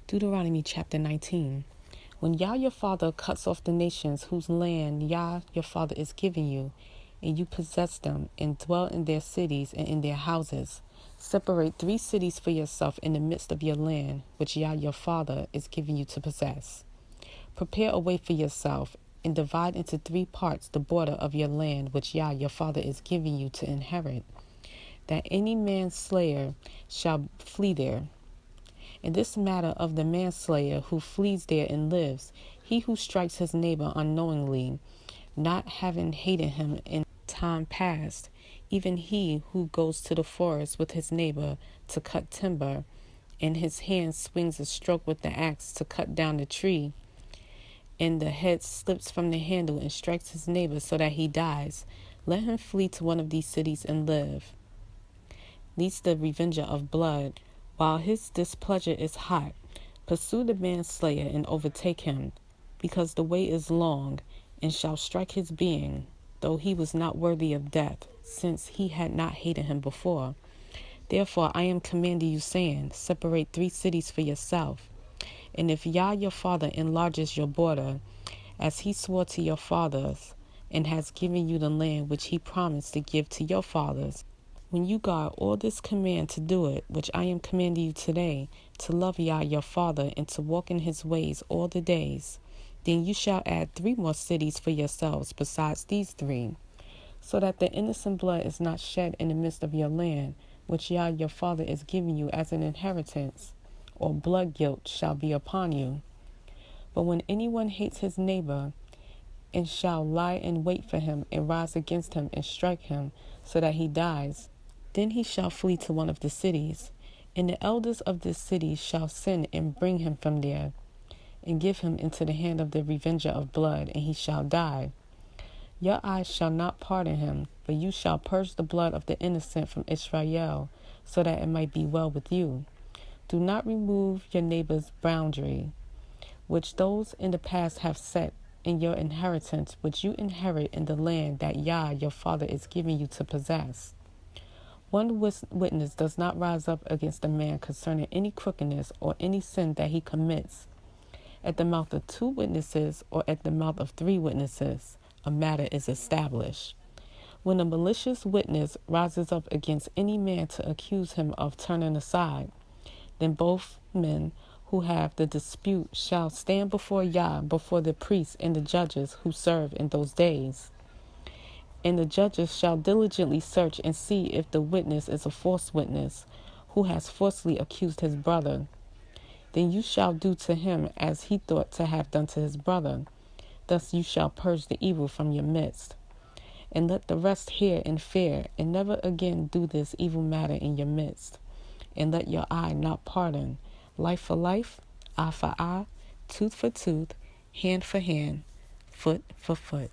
Deuteronomy chapter 19. When Yah your father cuts off the nations whose land Yah your father is giving you, and you possess them, and dwell in their cities and in their houses, separate 3 cities for yourself in the midst of your land, which Yah your father is giving you to possess. Prepare a way for yourself, and divide into 3 parts the border of your land, which Yah your father is giving you to inherit, that any manslayer shall flee there. In this matter of the manslayer who flees there and lives, he who strikes his neighbor unknowingly, not having hated him in time past, even he who goes to the forest with his neighbor to cut timber, and his hand swings a stroke with the axe to cut down the tree, and the head slips from the handle and strikes his neighbor so that he dies, let him flee to one of these cities and live. Lest the revenger of blood, while his displeasure is hot, pursue the manslayer and overtake him, because the way is long, and shall strike his being, though he was not worthy of death, since he had not hated him before. Therefore I am commanding you, saying, separate 3 cities for yourself. And if Yah your father enlarges your border, as he swore to your fathers, and has given you the land which he promised to give to your fathers, when you guard all this command to do it, which I am commanding you today, to love Yah your father, and to walk in his ways all the days, then you shall add 3 more cities for yourselves besides these 3, so that the innocent blood is not shed in the midst of your land, which Yah your father is giving you as an inheritance, or blood guilt shall be upon you. But when anyone hates his neighbor, and shall lie in wait for him, and rise against him, and strike him, so that he dies, then he shall flee to one of the cities, and the elders of this city shall send and bring him from there, and give him into the hand of the revenger of blood, and he shall die. Your eyes shall not pardon him, but you shall purge the blood of the innocent from Israel, so that it might be well with you. Do not remove your neighbor's boundary, which those in the past have set in your inheritance, which you inherit in the land that Yah your father is giving you to possess. One witness does not rise up against a man concerning any crookedness or any sin that he commits. At the mouth of 2 witnesses or at the mouth of 3 witnesses, a matter is established. When a malicious witness rises up against any man to accuse him of turning aside, then both men who have the dispute shall stand before Yah, before the priests and the judges who serve in those days. And the judges shall diligently search and see if the witness is a false witness, who has falsely accused his brother. Then you shall do to him as he thought to have done to his brother. Thus you shall purge the evil from your midst. And let the rest hear and fear, and never again do this evil matter in your midst. And let your eye not pardon. Life for life, eye for eye, tooth for tooth, hand for hand, foot for foot.